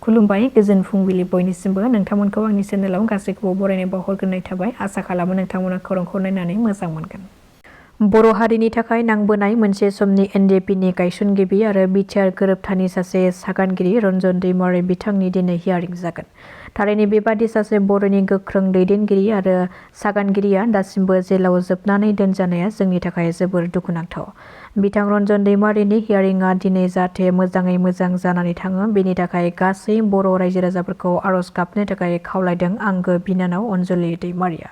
खुलुमबाय गोजोन फुंबिलि बयनिसिमबो नोंथांमोनखौ आंनि चेनेलाव गासैखौबो बरायनाय बावहरग्रोनाय थाबाय आसा खालामो नोंथांमोना खौरांखौ नायनानै मोजां मोनगोन। बर' हारिनि थाखाय नांबोनाय मोनसे समनि एनडिएफनि गायसनगिरि आरो बिटिआर गोरोबथानि सासे सागानगिरि रन्जन दैमारि बिथांनि दिनै हियारिं जागोन। थारैनो बेबादि सासे बर'नि गोख्रों दैदेनगिरि आरो सागानगिरिया दासिमबो जेलाव जोबनानै दोनजानाया जोंनि थाखाय जोबोर दुखुनांथाव। बिथां रन्जन दैमारिनि हियारिंआ दिनै जाहाथे मोजाङै मोजां जानानै थाङो बेनि थाखाय गासै बर' रायजो राजाफोरखौ आरज गाबनो थाखाय खावलायदों आंगो बिनानाव अनजलि दैमारिया।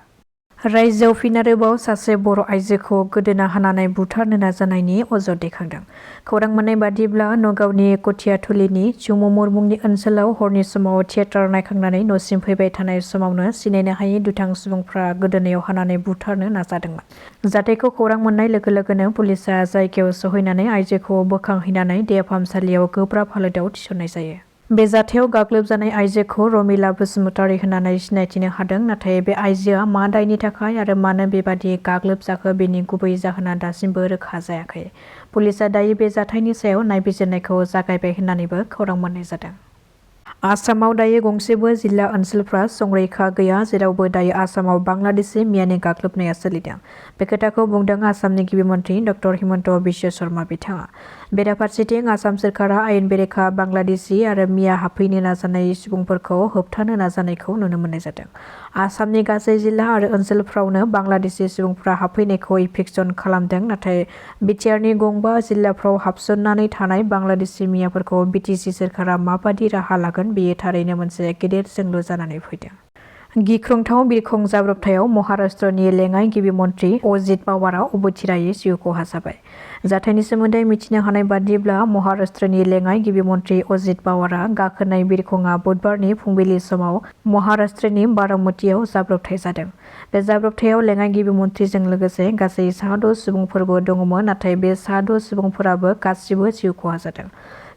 रायजोआव फिन आरोबाव सासे बर' आइजोखौ गोदोना हानानै बुथारनो नाजानायनि अजद दैखांदों। खौरां मोननाय बादिब्ला नगावनि कथियाथुलिनि चुमुमुर मुंनि ओनसोलाव हरनि समाव थियेटार नायखांनानै न'सिम फैबाय थानाय समावनो सिनायनो हायै दुथां सुबुंफ्रा गोदोनायाव हानानै बुथारनो नाजादोंमोन। जाथायखौ खौरां मोननाय लोगो लोगोनो पुलिसा जायगायाव सहैनानै आइजोखौ बोखांहैनानै देहा फाहामसालियाव गोब्राब हालोदाव थिसननाय जायो। बे जाथायाव गाग्लोबजानाय आइजोखौ रमिला बसुमतारी होननानै सिनायथिनो हादों, नाथाय बे आइजोआ मा दायनि थाखाय आरो मानो बेबादि गाग्लोबजाखो बेनि गुबै जाहोना दासिमबो रोखा जायाखै। पुलिसा दायो बे जाथायनि सायाव नायबिजिरनायखौ जागायबाय होननानैबो खौरां मोननाय जादों। आसामाव दायो गंसेबो जिल्ला ओनसोलफ्रा संरैखा गैया, जेरावबो दायो आसामाव बांलादेशि मियानि गाग्लोबनाया सोलिदों। बे खोथाखौ बुंदों आसामनि गिबि मन्थ्रि डक्टर हिमन्त बिश्व शर्मा बिथाङा। बेराफारसेथिं आसाम सोरखारा आयेन बेरेखा बांलादेशि आरो मिया हाबफैनो नाजानाय सुबुंफोरखौ होबथानो नाजानायखौ नुनो मोननाय जादों। आसामनि गासै जिल्ला आरो ओनसोलफ्रावनो बांलादेशि सुबुंफ्रा हाबफैनायखौ इभिक्सन खालामदों, नाथाय बिटिआरनि गंबा जिल्लाफ्राव हाबसननानै थानाय बांलादेशि मियाफोरखौ बिटिसि सोरखारा माबादि राहा लागोन बेयो थारैनो मोनसे गेदेर सोंलु जानानै फैदों। गिख्रंथाव बिरखं जाब्रबथायाव महाराष्ट्रनि लेङाइ गिबि मन्थ्रि अजित पावारआ अबथिरायै जिउ खहा जाबाय। जाथायनि सोमोन्दै मिथिनो हानाय बादिब्ला महाराष्ट्रनि लेङाइ गिबि मन्थ्रि अजित पावारआ गाखोनाय बिरखंआ बुधबारनि फुंबिलि समाव महाराष्ट्रनि बारामतीयाव जाब्रबथाय जादों। बे जाब्रबथायाव लेङाइ गिबि मन्थ्रिजों लोगोसे गासै सा 6 सुबुंफोरबो दङमोन, नाथाय बे सा 6 सुबुंफोराबो गासिबो जिउ खहा जादों।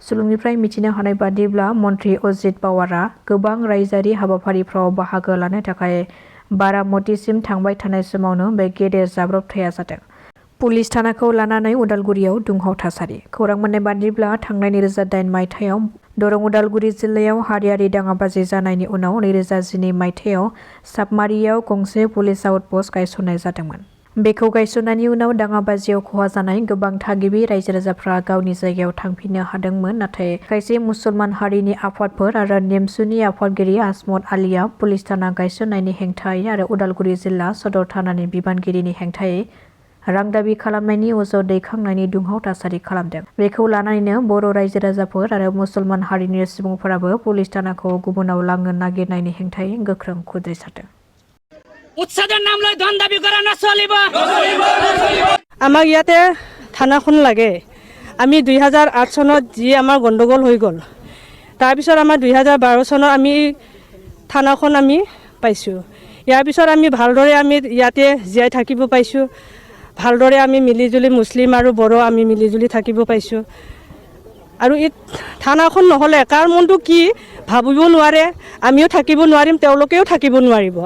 सुलुंनिफ्राय मिथिनो हानाय बादिब्ला मन्थ्रि अजित पावारआ गोबां रायजोआरि हाबाफारिफ्राव बाहागो लानो थाखाय बारामतीसिम थांबाय थानाय समावनो बे गेदेर जाब्रबथाया जादों। पुलिस थानाखौ लानानै उदालगुरियाव दुंहाव थासारि। खौरां मोननाय बादिब्ला थांनाय 2008 मायथाइयाव दरं उदालगुरि जिल्लायाव हारियारि दाङाबाजि जानायनि उनाव 2012 मायथाइयाव सापमारियाव गंसे पुलिस आउटपस्ट गायसननाय जादोंमोन। बेखौ गायसननायनि उनाव दाङाबाजियाव खहा जानाय गोबां थागिबि रायजो राजाफ्रा गावनि जायगायाव थांफिननो हादोंमोन, नाथाय खायसे मुसलमान हारिनि आफादफोर आरो नेमसुनि आफादगिरि आजमत आलीआ पुलिस थाना गायसननायनि हेंथायै आरो उदालगुरि जिल्ला सदर थानानि बिबानगिरिनि हेंथायै रां दाबि खालामनायनि अजद दैखांनायनि दुंहाव थासारि खालामदों। बेखौ लानानैनो बर' रायजो राजाफोर आरो मुसलमान हारिनि सुबुंफोराबो पुलिस थानाखौ गुबुनाव लांनो नागिरनायनि हेंथायै गोख्रों खुद्रिसारदों। উৎসাদের নাম লৈ ধন দাবী কৰা নচলিব। আমাক ইয়াতে থানাখন লাগে। আমি 2008 চনত যি আমাৰ গণ্ডগোল হৈ গ'ল, তাৰপিছত আমাৰ 2012 চনত আমি থানাখন আমি পাইছোঁ। ইয়াৰ পিছত আমি ভালদৰে আমি ইয়াতে জীয়াই থাকিব পাইছোঁ। ভালদৰে আমি মিলিজুলি মুছলিম আৰু বড়ো আমি মিলিজুলি থাকিব পাইছোঁ। আৰু এই থানাখন নহ'লে কাৰ মনটো কি ভাবিব নোৱাৰে, আমিও থাকিব নোৱাৰিম, তেওঁলোকেও থাকিব নোৱাৰিব।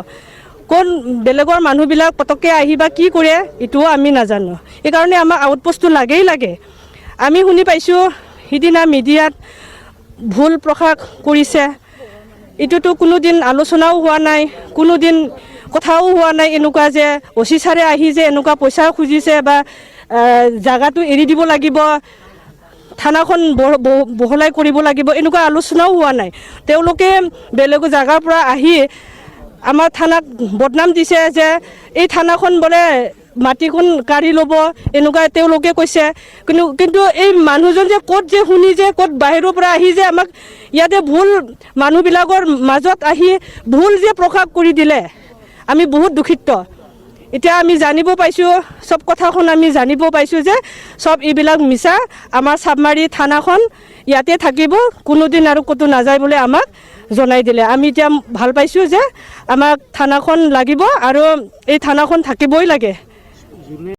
কোন বেলেগৰ মানুহবিলাক পটককৈ আহি বা কি কৰে এইটোও আমি নাজানো। এইকাৰণে আমাক আউটপোষ্টটো লাগেই লাগে। আমি শুনি পাইছোঁ সিদিনা মিডিয়াত ভুল প্ৰকাশ কৰিছে, এইটোতো কোনোদিন আলোচনাও হোৱা নাই, কোনোদিন কথাও হোৱা নাই এনেকুৱা যে অচি ছাৰে আহি যে এনেকুৱা পইচা খুজিছে বা জাগাটো এৰি দিব লাগিব, থানাখন বহলাই কৰিব লাগিব, এনেকুৱা আলোচনাও হোৱা নাই। তেওঁলোকে বেলেগ জাগাৰ পৰা আহি আমাৰ থানাক বদনাম দিছে যে এই থানাখন বোলে মাটিখন কাঢ়ি ল'ব, এনেকুৱা তেওঁলোকে কৈছে। কিন্তু এই মানুহজন যে ক'ত যে শুনি যে ক'ত বাহিৰৰ পৰা আহি যে আমাক ইয়াতে ভুল মানুহবিলাকৰ মাজত আহি ভুল যে প্ৰকাশ কৰি দিলে, আমি বহুত দুখিত। এতিয়া আমি জানিব পাইছোঁ, চব কথাখন আমি জানিব পাইছোঁ যে চব এইবিলাক মিছা। আমাৰ চাপমাৰী থানাখন ইয়াতে থাকিব, কোনোদিন আৰু ক'তো নাযায় বুলি আমাক জনাই দিলে। আমি এতিয়া ভাল পাইছোঁ যে আমাক থানাখন লাগিব আৰু এই থানাখন থাকিবই লাগে।